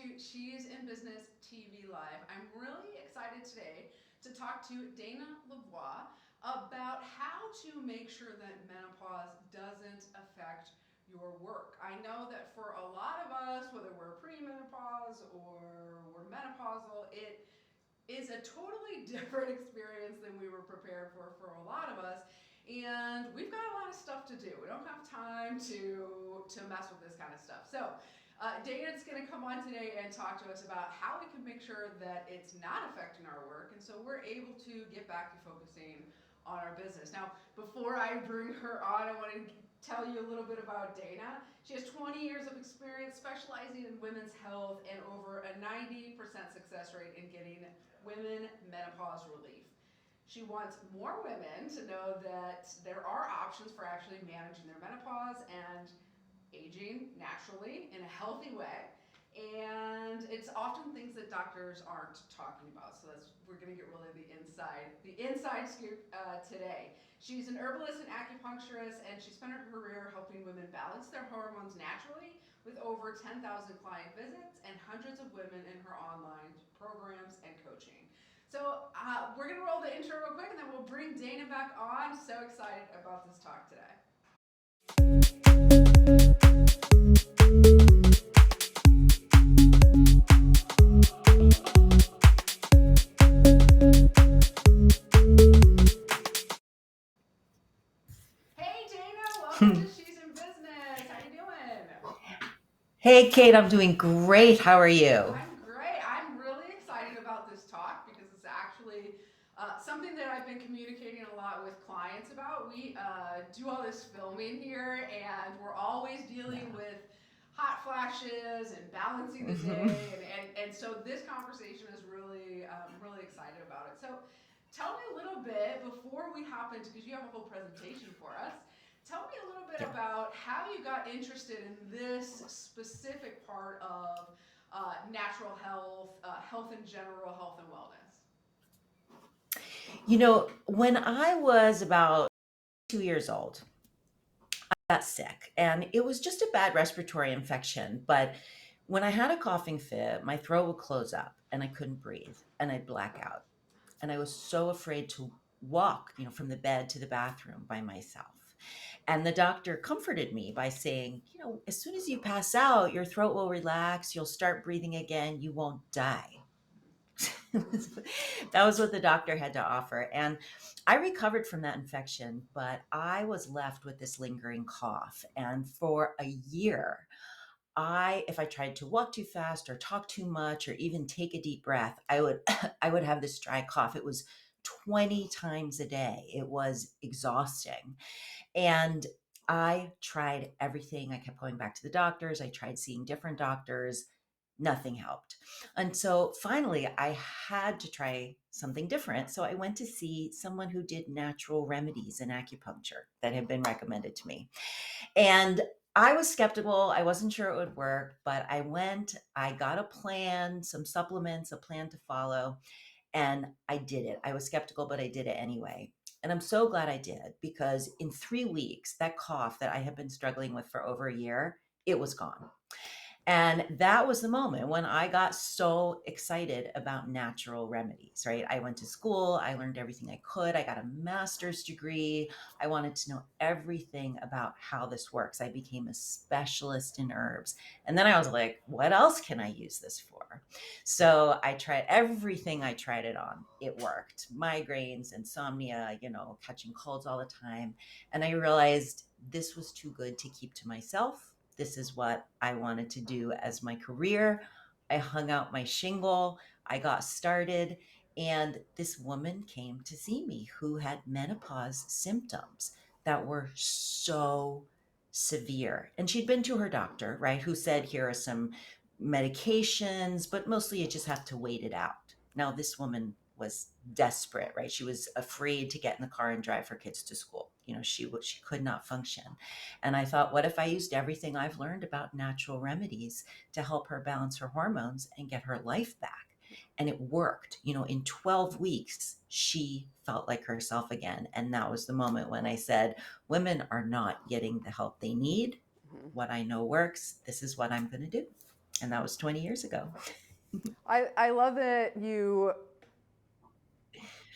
to She's in Business TV Live. I'm really excited today to talk to Dana LaVoie about how to make sure that menopause doesn't affect your work. I know that for a lot of us, whether we're premenopause or we're menopausal, it is a totally different experience than we were prepared for a lot of us. And we've got a lot of stuff to do. We don't have time to mess with this kind of stuff. So Dana's going to come on today and talk to us about how we can make sure that it's not affecting our work, and so we're able to get back to focusing on our business. Now, before I bring her on, I want to tell you a little bit about Dana. She has 20 years of experience specializing in women's health and over a 90% success rate in getting women menopause relief. She wants more women to know that there are options for actually managing their menopause and aging naturally in a healthy way. And it's often things that doctors aren't talking about. So that's we're going to get really the inside scoop today. She's an herbalist and acupuncturist, and she spent her career helping women balance their hormones naturally with over 10,000 client visits and hundreds of women in her online programs and coaching. So we're going to roll the intro real quick, and then we'll bring Dana back on. So excited about this talk today. Hey Dana, welcome to She's in Business. How you doing? Hey, Kate, I'm doing great. How are you? I'm great. I'm really excited about this talk because it's actually something that I've been communicating a lot with clients about. We do all this filming here, and we're always dealing with hot flashes and balancing the Mhm. day, and so this conversation is really really excited about it. So tell me a little bit before we hop into, because you have a whole presentation for us. Tell me a little bit Yeah. about how you got interested in this specific part of natural health, health in general, health and wellness. When I was about 2 years old, I got sick and it was just a bad respiratory infection. But when I had a coughing fit, my throat would close up and I couldn't breathe and I'd black out. And I was so afraid to walk, from the bed to the bathroom by myself. And the doctor comforted me by saying, as soon as you pass out, your throat will relax, you'll start breathing again, you won't die. That was what the doctor had to offer. And I recovered from that infection, but I was left with this lingering cough. And for a year, if I tried to walk too fast or talk too much or even take a deep breath, I would I would have this dry cough. It was 20 times a day. It was exhausting. And I tried everything. I kept going back to the doctors. I tried seeing different doctors. Nothing helped. And so finally, I had to try something different. So I went to see someone who did natural remedies and acupuncture that had been recommended to me. And I was skeptical. I wasn't sure it would work, but I went, I got a plan, some supplements, a plan to follow, and I did it. I was skeptical, but I did it anyway. And I'm so glad I did because in 3 weeks, that cough that I had been struggling with for over a year, it was gone. And that was the moment when I got so excited about natural remedies, right? I went to school, I learned everything I could, I got a master's degree. I wanted to know everything about how this works. I became a specialist in herbs. And then I was like, what else can I use this for? So I tried everything I tried it on. It worked. Migraines, insomnia, catching colds all the time. And I realized this was too good to keep to myself. This is what I wanted to do as my career. I hung out my shingle, I got started, and this woman came to see me who had menopause symptoms that were so severe. And she'd been to her doctor, right, who said, here are some medications, but mostly you just have to wait it out. Now, this woman was desperate, right? She was afraid to get in the car and drive her kids to school. She could not function. And I thought, what if I used everything I've learned about natural remedies to help her balance her hormones and get her life back? And it worked. In 12 weeks, she felt like herself again. And that was the moment when I said, women are not getting the help they need. Mm-hmm. What I know works. This is what I'm going to do. And that was 20 years ago. I love that you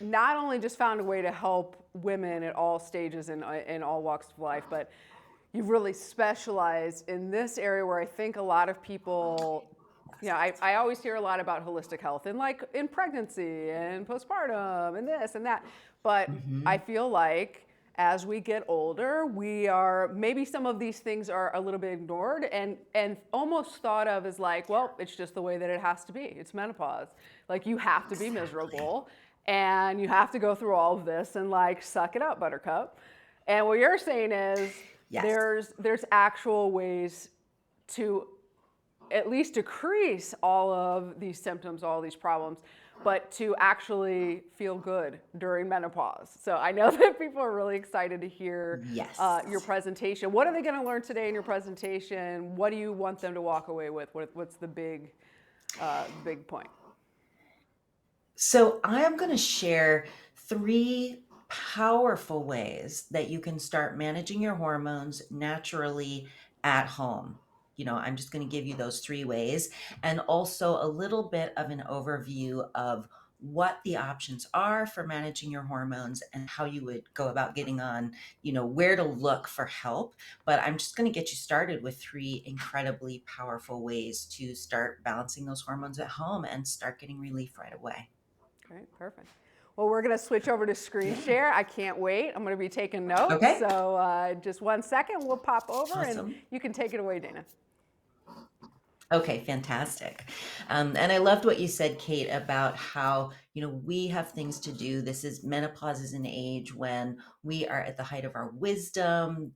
not only just found a way to help women at all stages and in all walks of life, but you've really specialized in this area where I think a lot of people, I always hear a lot about holistic health and like in pregnancy and postpartum and this and that. But I Hmm. feel like as we get older, we are maybe some of these things are a little bit ignored and almost thought of as like, well, it's just the way that it has to be. It's menopause. Like you have to be Exactly. miserable and you have to go through all of this and like suck it up, buttercup. And what you're saying is Yes. there's actual ways to at least decrease all of these symptoms, all these problems, but to actually feel good during menopause. So I know that people are really excited to hear Yes. your presentation. What are they going to learn today in your presentation? What do you want them to walk away with? What's the big point? So I am going to share three powerful ways that you can start managing your hormones naturally at home. I'm just going to give you those three ways and also a little bit of an overview of what the options are for managing your hormones and how you would go about getting on, where to look for help. But I'm just going to get you started with three incredibly powerful ways to start balancing those hormones at home and start getting relief right away. Great, perfect. Well, we're going to switch over to screen Yeah. share. I can't wait. I'm going to be taking notes. Okay. So just 1 second, we'll pop over and Awesome. you can take it away, Dana. Okay, fantastic. And I loved what you said, Kate, about how, we have things to do. Menopause is an age when we are at the height of our wisdom,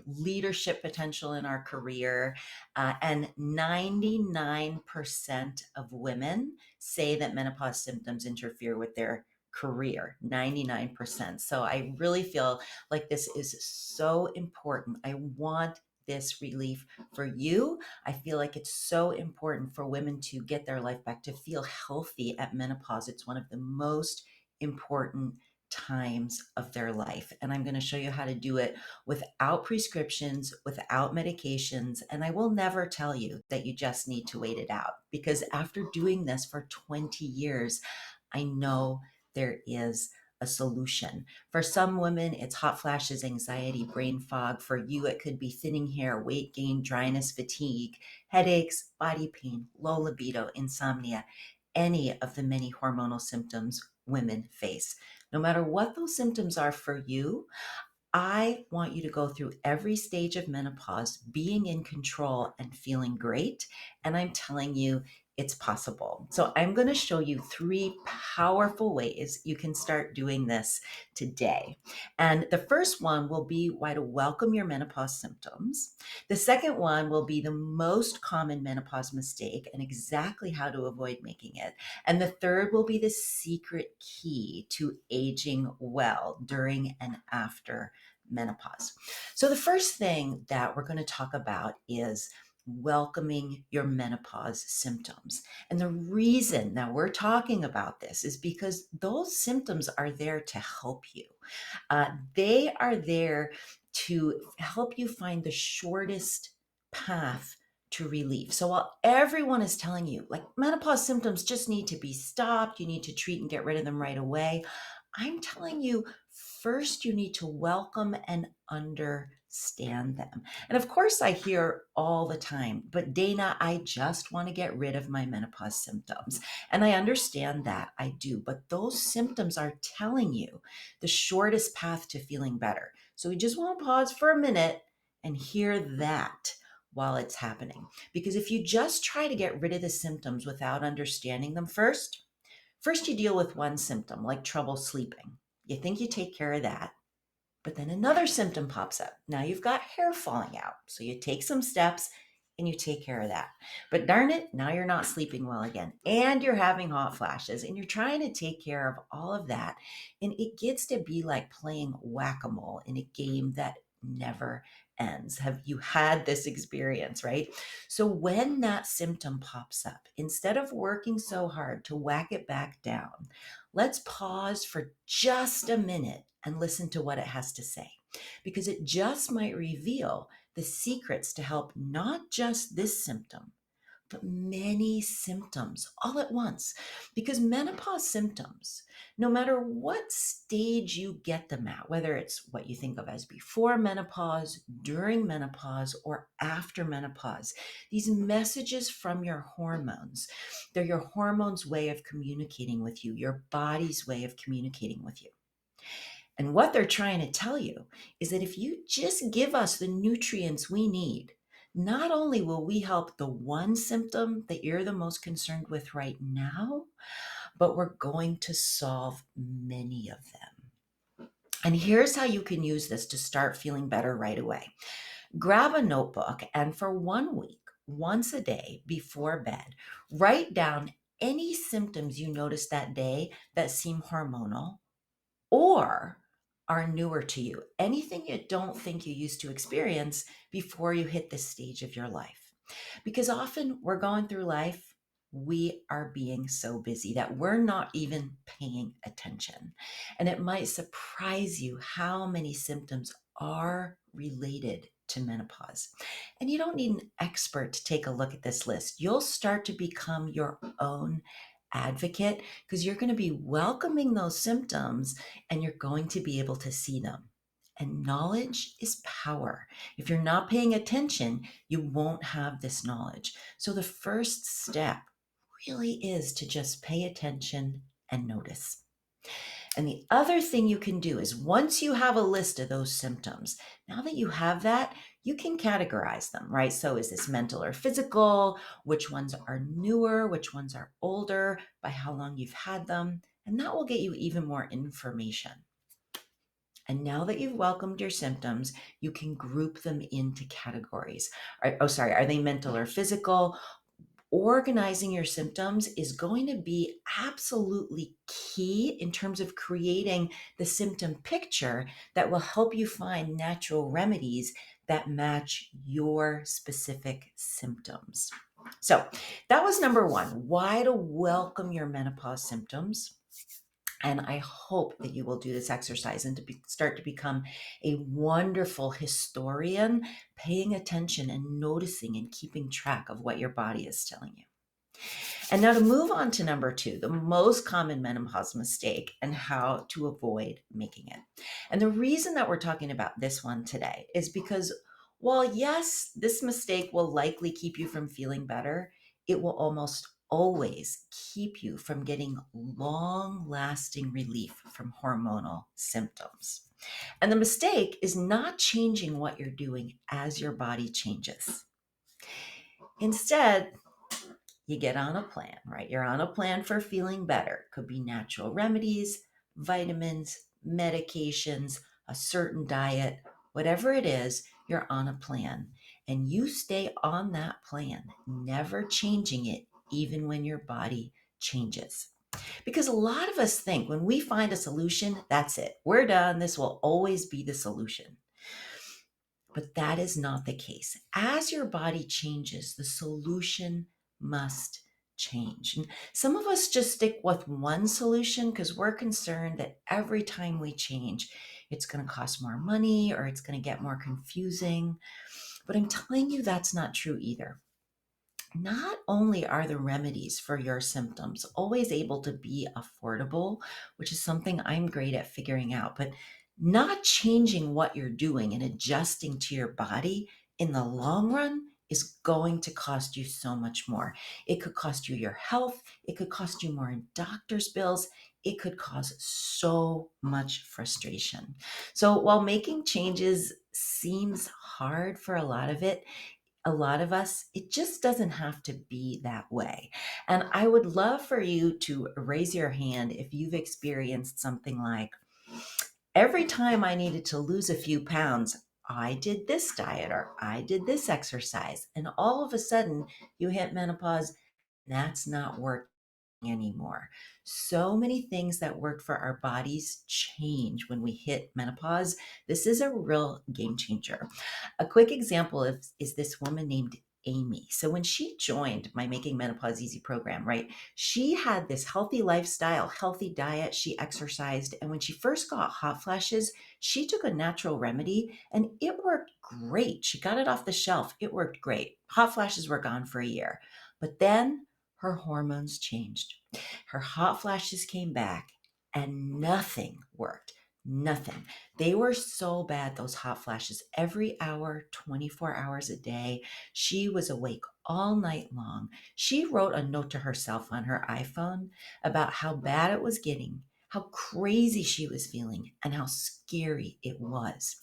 leadership potential in our career. And 99% of women say that menopause symptoms interfere with their career. 99%. So I really feel like this is so important. I want this relief for you. I feel like it's so important for women to get their life back, to feel healthy at menopause. It's one of the most important times of their life. And I'm going to show you how to do it without prescriptions, without medications. And I will never tell you that you just need to wait it out because after doing this for 20 years, I know there is a solution. For some women, it's hot flashes, anxiety, brain fog. For you, it could be thinning hair, weight gain, dryness, fatigue, headaches, body pain, low libido, insomnia, any of the many hormonal symptoms women face. No matter what those symptoms are for you, I want you to go through every stage of menopause being in control and feeling great. And I'm telling you, it's possible. So, I'm going to show you three powerful ways you can start doing this today. And the first one will be why to welcome your menopause symptoms. The second one will be the most common menopause mistake and exactly how to avoid making it. And the third will be the secret key to aging well during and after menopause. So, the first thing that we're going to talk about is welcoming your menopause symptoms. And the reason that we're talking about this is because those symptoms are there to help you. They are there to help you find the shortest path to relief. So while everyone is telling you, like menopause symptoms just need to be stopped, you need to treat and get rid of them right away, I'm telling you, first you need to welcome and understand them. And of course, I hear all the time, but Dana, I just want to get rid of my menopause symptoms. And I understand that, I do, but those symptoms are telling you the shortest path to feeling better. So we just want to pause for a minute and hear that while it's happening. Because if you just try to get rid of the symptoms without understanding them first you deal with one symptom like trouble sleeping. You think you take care of that, but then another symptom pops up. Now you've got hair falling out. So you take some steps and you take care of that. But darn it, now you're not sleeping well again. And you're having hot flashes and you're trying to take care of all of that. And it gets to be like playing whack a mole in a game that never ends. Have you had this experience, right? So when that symptom pops up, instead of working so hard to whack it back down, let's pause for just a minute and listen to what it has to say, because it just might reveal the secrets to help not just this symptom, but many symptoms all at once. Because menopause symptoms, no matter what stage you get them at, whether it's what you think of as before menopause, during menopause, or after menopause, these messages from your hormones, they're your hormones' way of communicating with you, your body's way of communicating with you. And what they're trying to tell you is that if you just give us the nutrients we need, not only will we help the one symptom that you're the most concerned with right now, but we're going to solve many of them. And here's how you can use this to start feeling better right away. Grab a notebook and for 1 week, once a day before bed, write down any symptoms you notice that day that seem hormonal or are newer to you. Anything you don't think you used to experience before you hit this stage of your life. Because often we're going through life, we are being so busy that we're not even paying attention. And it might surprise you how many symptoms are related to menopause. And you don't need an expert to take a look at this list. You'll start to become your own advocate because you're going to be welcoming those symptoms and you're going to be able to see them. And knowledge is power. If you're not paying attention, you won't have this knowledge. So the first step really is to just pay attention and notice. And the other thing you can do is once you have a list of those symptoms, now that you have that, you can categorize them, right? So is this mental or physical? Which ones are newer? Which ones are older? By how long you've had them? And that will get you even more information. And now that you've welcomed your symptoms, you can group them into categories. Are they mental or physical? Organizing your symptoms is going to be absolutely key in terms of creating the symptom picture that will help you find natural remedies that match your specific symptoms. So that was number one, why to welcome your menopause symptoms. And I hope that you will do this exercise and start to become a wonderful historian, paying attention and noticing and keeping track of what your body is telling you. And now to move on to number two, the most common menopause mistake and how to avoid making it. And the reason that we're talking about this one today is because while yes, this mistake will likely keep you from feeling better, it will almost always keep you from getting long lasting relief from hormonal symptoms. And the mistake is not changing what you're doing as your body changes. Instead, you get on a plan, right? You're on a plan for feeling better. Could be natural remedies, vitamins, medications, a certain diet, whatever it is, you're on a plan. And you stay on that plan, never changing it, even when your body changes. Because a lot of us think when we find a solution, that's it. We're done. This will always be the solution. But that is not the case. As your body changes, the solution must change. And some of us just stick with one solution because we're concerned that every time we change, it's going to cost more money or it's going to get more confusing. But I'm telling you, that's not true either. Not only are the remedies for your symptoms always able to be affordable, which is something I'm great at figuring out, but not changing what you're doing and adjusting to your body in the long run is going to cost you so much more. It could cost you your health. It could cost you more in doctor's bills. It could cause so much frustration. So while making changes seems hard for a lot of us, it just doesn't have to be that way. And I would love for you to raise your hand if you've experienced something like, every time I needed to lose a few pounds, I did this diet or I did this exercise. And all of a sudden, you hit menopause, that's not working anymore. So many things that work for our bodies change when we hit menopause. This is a real game changer. A quick example is this woman named Amy. So when she joined my Making Menopause Easy program, right, she had this healthy lifestyle, healthy diet, she exercised. And when she first got hot flashes, she took a natural remedy and it worked great. She got it off the shelf. It worked great. Hot flashes were gone for a year. But then her hormones changed. Her hot flashes came back and nothing worked. Nothing. They were so bad, those hot flashes. Every hour, 24 hours a day, she was awake all night long. She wrote a note to herself on her iPhone about how bad it was getting, how crazy she was feeling, and how scary it was.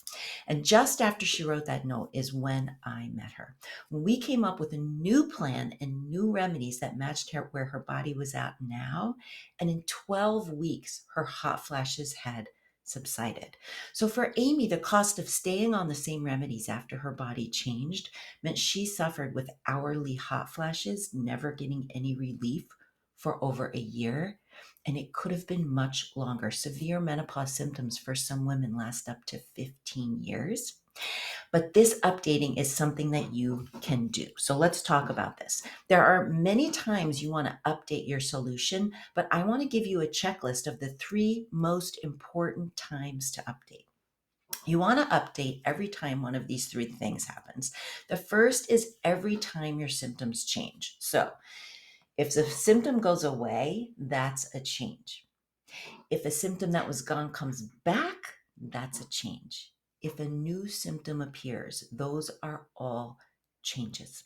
And just after she wrote that note is when I met her. We came up with a new plan and new remedies that matched her where her body was at now. And in 12 weeks, her hot flashes had subsided. So for Amy, the cost of staying on the same remedies after her body changed meant she suffered with hourly hot flashes, never getting any relief for over a year. And it could have been much longer. Severe menopause symptoms for some women last up to 15 years. But this updating is something that you can do. So let's talk about this. There are many times you want to update your solution, but I want to give you a checklist of the 3 most important times to update. You want to update every time one of these 3 things happens. The first is every time your symptoms change. So if the symptom goes away, that's a change. If a symptom that was gone comes back, that's a change. If a new symptom appears, those are all changes.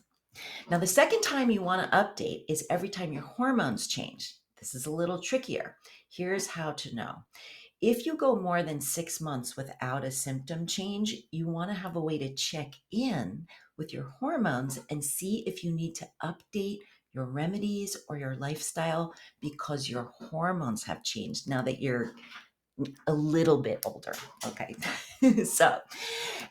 Now, the second time you want to update is every time your hormones change. This is a little trickier. Here's how to know. If you go more than 6 months without a symptom change, you want to have a way to check in with your hormones and see if you need to update your remedies or your lifestyle because your hormones have changed now that you're a little bit older. Okay. So,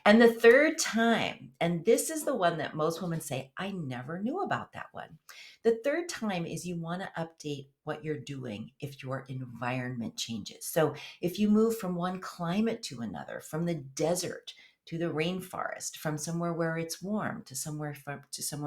and the third time, and this is the one that most women say, I never knew about that one. The third time is you want to update what you're doing if your environment changes. So if you move from one climate to another, from the desert to the rainforest, from somewhere where it's warm to somewhere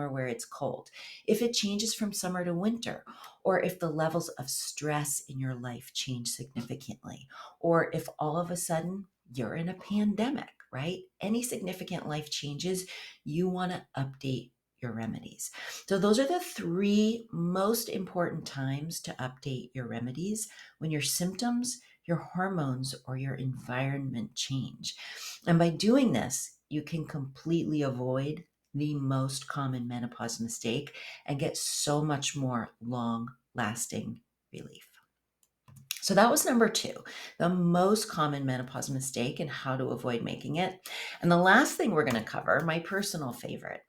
where it's cold, if it changes from summer to winter, or if the levels of stress in your life change significantly, or if all of a sudden you're in a pandemic, right? Any significant life changes, you want to update your remedies. So those are the 3 most important times to update your remedies: when your symptoms, your hormones, or your environment change. And by doing this, you can completely avoid the most common menopause mistake and get so much more long-lasting relief. So that was number 2, the most common menopause mistake and how to avoid making it. And the last thing we're going to cover, my personal favorite,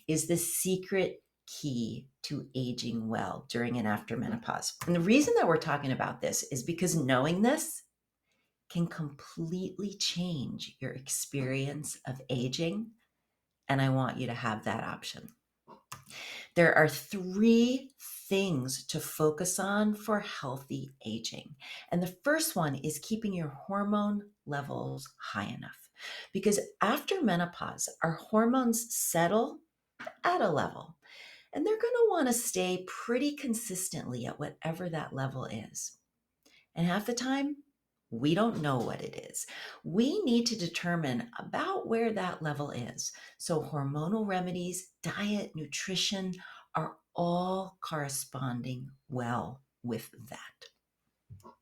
is the secret key to aging well during and after menopause. And the reason that we're talking about this is because knowing this can completely change your experience of aging. And I want you to have that option. There are 3 things to focus on for healthy aging. And the first one is keeping your hormone levels high enough. Because after menopause, our hormones settle at a level, and they're going to want to stay pretty consistently at whatever that level is. And half the time, we don't know what it is. We need to determine about where that level is. So hormonal remedies, diet, nutrition are all corresponding well with that.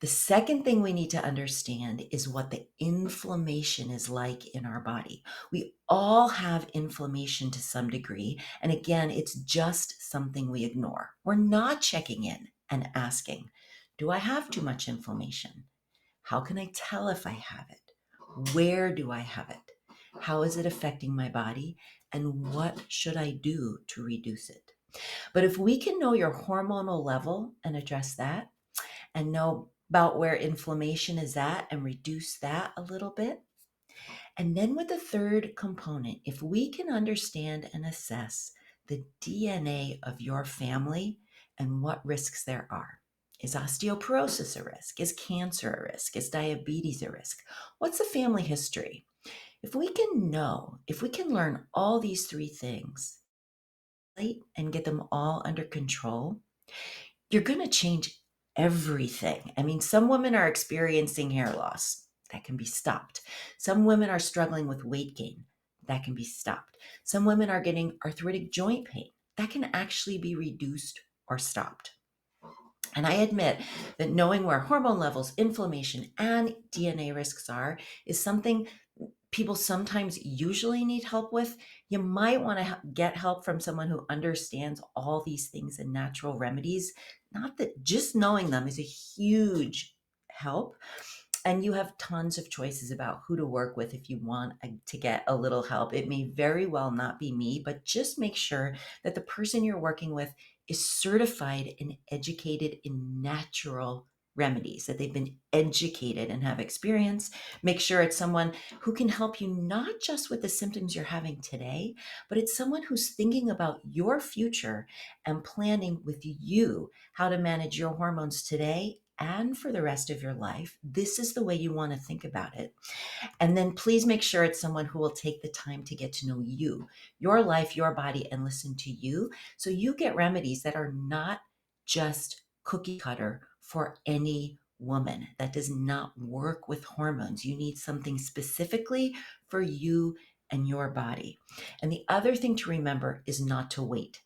The second thing we need to understand is what the inflammation is like in our body. We all have inflammation to some degree. And again, it's just something we ignore. We're not checking in and asking, do I have too much inflammation? How can I tell if I have it? Where do I have it? How is it affecting my body? And what should I do to reduce it? But if we can know your hormonal level and address that, and know about where inflammation is at and reduce that a little bit. And then with the third component, if we can understand and assess the DNA of your family and what risks there are. Is osteoporosis a risk? Is cancer a risk? Is diabetes a risk? What's the family history? If we can know, if we can learn all these 3 things and get them all under control, you're going to change everything. I mean, some women are experiencing hair loss. That can be stopped. Some women are struggling with weight gain. That can be stopped. Some women are getting arthritic joint pain. that can actually be reduced or stopped. And I admit that knowing where hormone levels, inflammation, and DNA risks are is something people sometimes usually need help with. You might want to get help from someone who understands all these things and natural remedies. Not that just knowing them is a huge help, and you have tons of choices about who to work with if you want to get a little help. It may very well not be me, but just make sure that the person you're working with is certified and educated in natural remedies, that they've been educated and have experience. Make sure it's someone who can help you not just with the symptoms you're having today, but it's someone who's thinking about your future and planning with you how to manage your hormones today and for the rest of your life. This is the way you want to think about it. And then please make sure it's someone who will take the time to get to know you, your life, your body, and listen to you. So you get remedies that are not just cookie cutter for any woman. That does not work with hormones. You need something specifically for you and your body. And the other thing to remember is not to wait.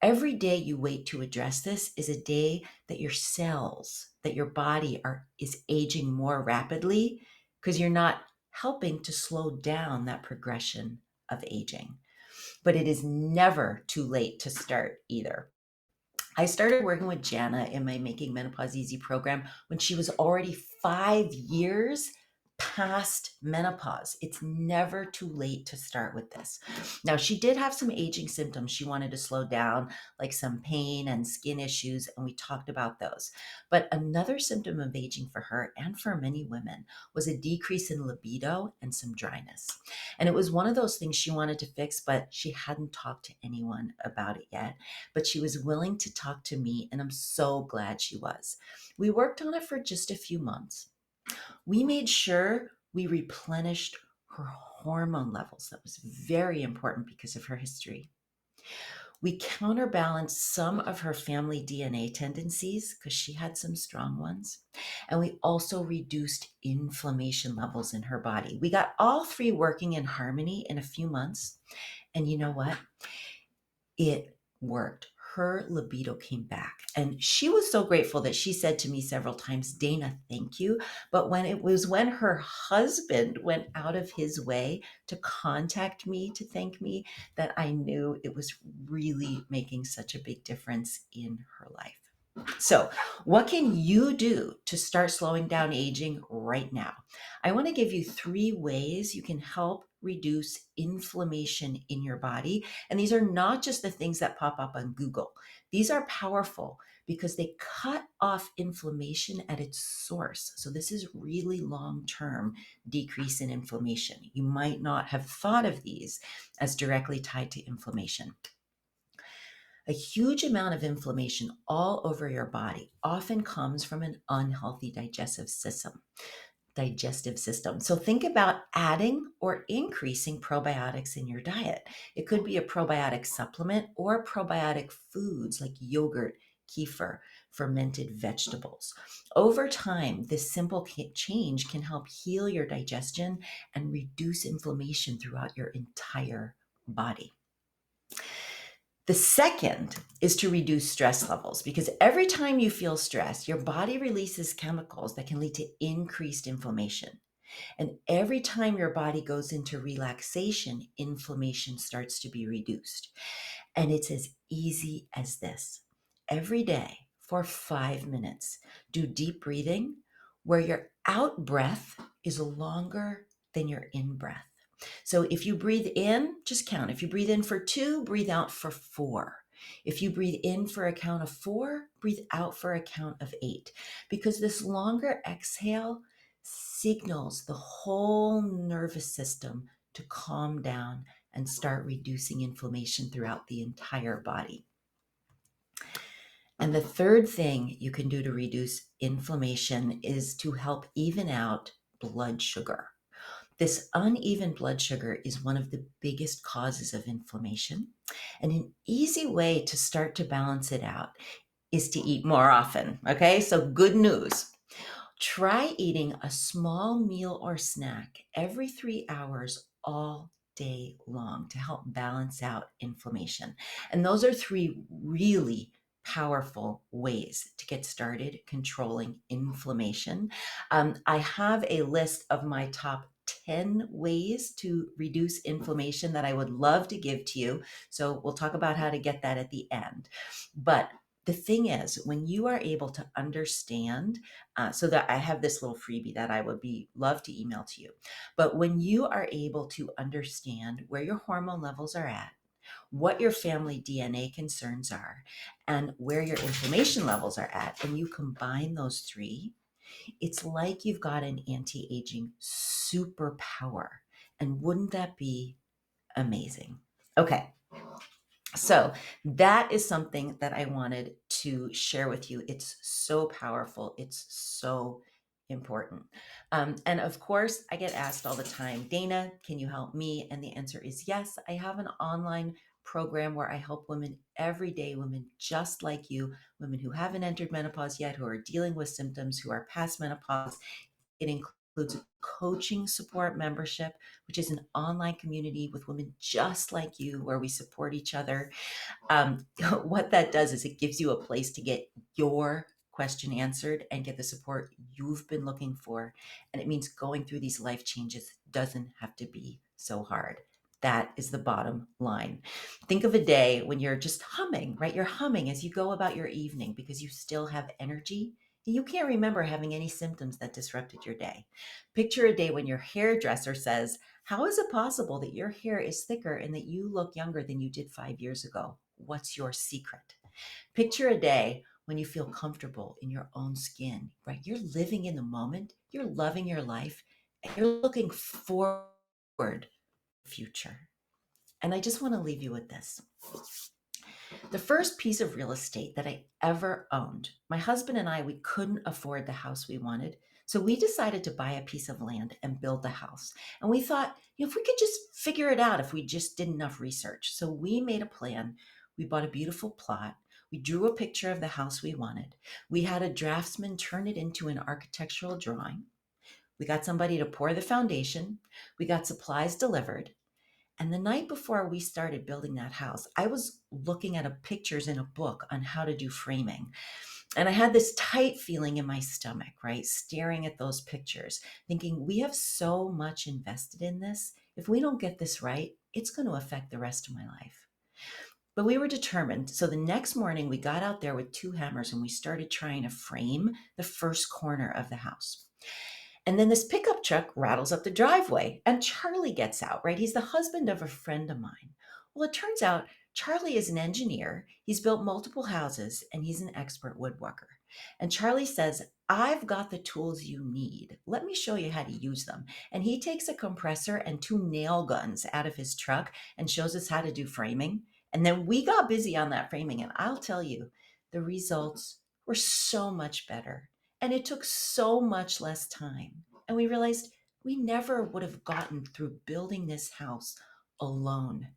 Every day you wait to address this is a day that your cells, that your body is aging more rapidly, because you're not helping to slow down that progression of aging. But it is never too late to start either. I started working with Jana in my Making Menopause Easy program when she was already 5 years past menopause. It's never too late to start with this. Now, she did have some aging symptoms she wanted to slow down, like some pain and skin issues, and we talked about those. But another symptom of aging for her and for many women was a decrease in libido and some dryness. And it was one of those things she wanted to fix, but she hadn't talked to anyone about it yet. But she was willing to talk to me, and I'm so glad she was. We worked on it for just a few months. We made sure we replenished her hormone levels. That was very important because of her history. We counterbalanced some of her family DNA tendencies because she had some strong ones. And we also reduced inflammation levels in her body. We got all three working in harmony in a few months. And you know what? It worked. Her libido came back. And she was so grateful that she said to me several times, Dana, thank you. But when her husband went out of his way to contact me to thank me, that I knew it was really making such a big difference in her life. So, what can you do to start slowing down aging right now? I want to give you 3 ways you can help reduce inflammation in your body. And these are not just the things that pop up on Google. These are powerful because they cut off inflammation at its source. So, this is really long term decrease in inflammation. You might not have thought of these as directly tied to inflammation. A huge amount of inflammation all over your body often comes from an unhealthy digestive system. So think about adding or increasing probiotics in your diet. It could be a probiotic supplement or probiotic foods like yogurt, kefir, fermented vegetables. Over time, this simple change can help heal your digestion and reduce inflammation throughout your entire body. The second is to reduce stress levels, because every time you feel stressed, your body releases chemicals that can lead to increased inflammation. And every time your body goes into relaxation, inflammation starts to be reduced. And it's as easy as this. Every day for 5 minutes, do deep breathing where your out breath is longer than your in breath. So if you breathe in, just count. If you breathe in for 2, breathe out for 4. If you breathe in for a count of 4, breathe out for a count of 8. Because this longer exhale signals the whole nervous system to calm down and start reducing inflammation throughout the entire body. And the third thing you can do to reduce inflammation is to help even out blood sugar. This uneven blood sugar is one of the biggest causes of inflammation. And an easy way to start to balance it out is to eat more often. Okay, so good news. Try eating a small meal or snack every 3 hours all day long to help balance out inflammation. And those are three really powerful ways to get started controlling inflammation. I have a list of my top 10 ways to reduce inflammation that I would love to give to you. So we'll talk about how to get that at the end. But the thing is, when you are able to understand, so that I have this little freebie that I would be love to email to you. But when you are able to understand where your hormone levels are at, what your family DNA concerns are, and where your inflammation levels are at, and you combine those three, it's like you've got an anti-aging superpower. And wouldn't that be amazing? Okay. So that is something that I wanted to share with you. It's so powerful. It's so important. And of course, I get asked all the time, Dana, can you help me? And the answer is yes. I have an online program where I help women every day, women just like you, women who haven't entered menopause yet, who are dealing with symptoms, who are past menopause. It includes a coaching support membership, which is an online community with women just like you, where we support each other. What that does is it gives you a place to get your question answered and get the support you've been looking for. And it means going through these life changes doesn't have to be so hard. That is the bottom line. Think of a day when you're just humming, right? You're humming as you go about your evening because you still have energy. You can't remember having any symptoms that disrupted your day. Picture a day when your hairdresser says, how is it possible that your hair is thicker and that you look younger than you did 5 years ago? What's your secret? Picture a day when you feel comfortable in your own skin, right? You're living in the moment, you're loving your life, and you're looking forward to the future. And I just want to leave you with this. The first piece of real estate that I ever owned, my husband and I, we couldn't afford the house we wanted. So we decided to buy a piece of land and build the house. And we thought, if we could just figure it out, if we just did enough research. So we made a plan. We bought a beautiful plot. We drew a picture of the house we wanted. We had a draftsman turn it into an architectural drawing. We got somebody to pour the foundation. We got supplies delivered. And the night before we started building that house, I was looking at pictures in a book on how to do framing. And I had this tight feeling in my stomach, right? Staring at those pictures, thinking, we have so much invested in this. If we don't get this right, it's going to affect the rest of my life. But we were determined. So the next morning, we got out there with two hammers and we started trying to frame the first corner of the house. And then this pickup truck rattles up the driveway and Charlie gets out, right? He's the husband of a friend of mine. Well, it turns out Charlie is an engineer. He's built multiple houses and he's an expert woodworker. And Charlie says, I've got the tools you need. Let me show you how to use them. And he takes a compressor and two nail guns out of his truck and shows us how to do framing. And then we got busy on that framing. And I'll tell you, the results were so much better. And it took so much less time. And we realized we never would have gotten through building this house alone.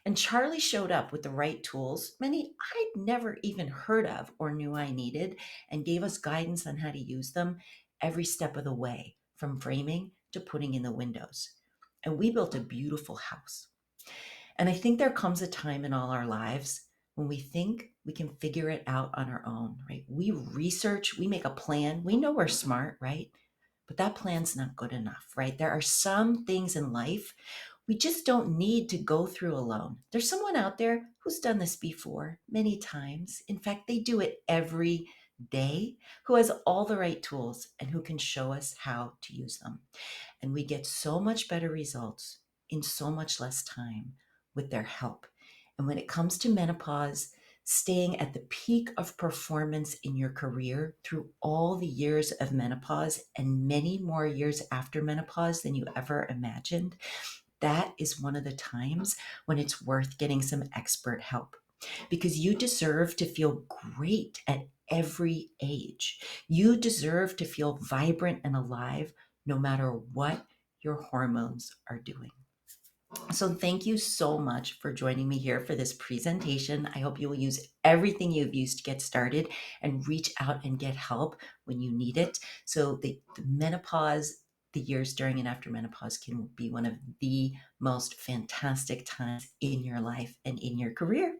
And Charlie showed up with the right tools, many I'd never even heard of or knew I needed, and gave us guidance on how to use them every step of the way, from framing to putting in the windows. And we built a beautiful house. And I think there comes a time in all our lives when we think we can figure it out on our own, right? We research, we make a plan, we know we're smart, right? But that plan's not good enough, right? There are some things in life we just don't need to go through alone. There's someone out there who's done this before many times. In fact, they do it every day, who has all the right tools and who can show us how to use them. And we get so much better results in so much less time with their help. And when it comes to menopause, staying at the peak of performance in your career through all the years of menopause and many more years after menopause than you ever imagined, that is one of the times when it's worth getting some expert help, because you deserve to feel great at every age. You deserve to feel vibrant and alive no matter what your hormones are doing. So thank you so much for joining me here for this presentation. I hope you will use everything you've used to get started and reach out and get help when you need it. So the menopause, the years during and after menopause can be one of the most fantastic times in your life and in your career.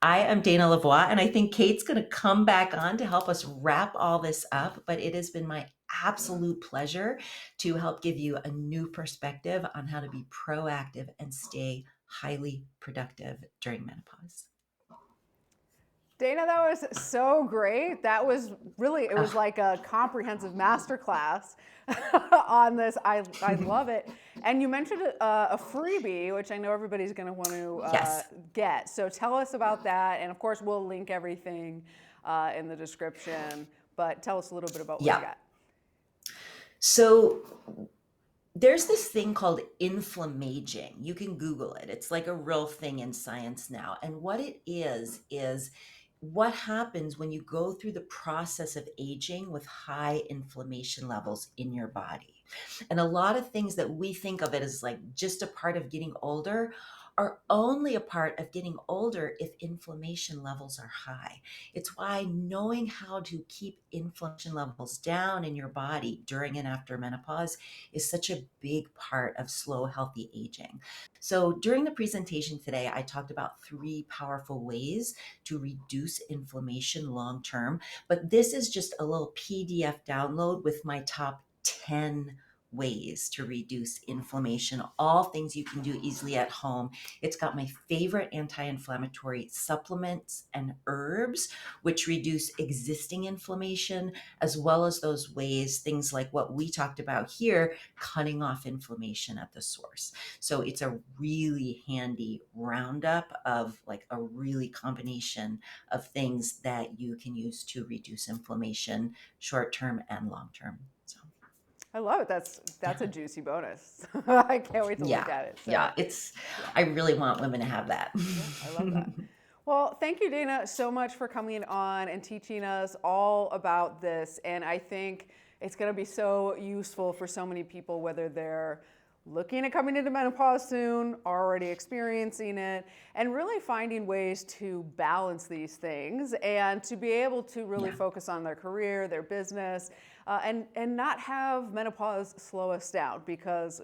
I am Dana LaVoie, and I think Kate's going to come back on to help us wrap all this up. But it has been my absolute pleasure to help give you a new perspective on how to be proactive and stay highly productive during menopause. Dana, that was so great. That was really, it was like a comprehensive masterclass on this. I love it. And you mentioned a freebie, which I know everybody's going to want to Yes. get. So tell us about that. And of course, we'll link everything in the description. But tell us a little bit about what you got. So there's this thing called inflammaging. You can Google it. It's like a real thing in science now. And what it is what happens when you go through the process of aging with high inflammation levels in your body. And a lot of things that we think of it as like just a part of getting older are only a part of getting older if inflammation levels are high. It's why knowing how to keep inflammation levels down in your body during and after menopause is such a big part of slow, healthy aging. So during the presentation today, I talked about 3 powerful ways to reduce inflammation long term, but this is just a little PDF download with my top 10 ways to reduce inflammation, all things you can do easily at home. It's got my favorite anti-inflammatory supplements and herbs, which reduce existing inflammation, as well as those ways, things like what we talked about here, cutting off inflammation at the source. So it's a really handy roundup of like a really combination of things that you can use to reduce inflammation short-term and long-term. So I love it. That's a juicy bonus. I can't wait to look at it. So, I really want women to have that. I love that. Well, thank you, Dana, so much for coming on and teaching us all about this. And I think it's going to be so useful for so many people, whether they're looking at coming into menopause soon, already experiencing it, and really finding ways to balance these things and to be able to really focus on their career, their business, and not have menopause slow us down, because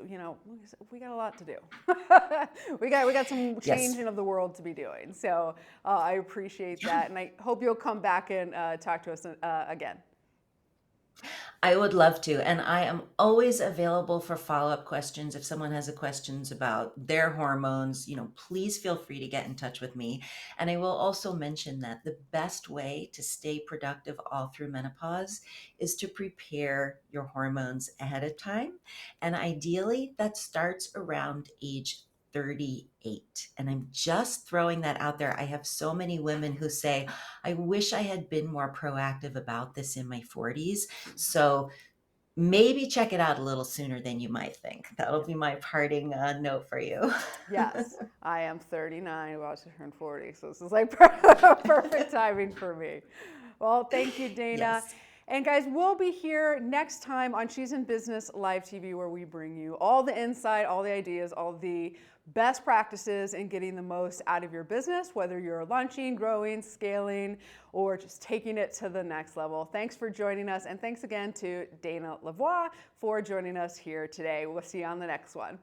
we got a lot to do. we got some changing of the world to be doing. So I appreciate that, and I hope you'll come back and talk to us again. I would love to. And I am always available for follow-up questions. If someone has questions about their hormones, please feel free to get in touch with me. And I will also mention that the best way to stay productive all through menopause is to prepare your hormones ahead of time. And ideally, that starts around age 38. And I'm just throwing that out there. I have so many women who say, I wish I had been more proactive about this in my 40s. So maybe check it out a little sooner than you might think. That'll be my parting note for you. Yes, I am 39, about to turn 40. So this is like perfect timing for me. Well, thank you, Dana. Yes. And guys, we'll be here next time on She's in Business Live TV, where we bring you all the insight, all the ideas, all the best practices in getting the most out of your business, whether you're launching, growing, scaling, or just taking it to the next level. Thanks for joining us. And thanks again to Dana LaVoie for joining us here today. We'll see you on the next one.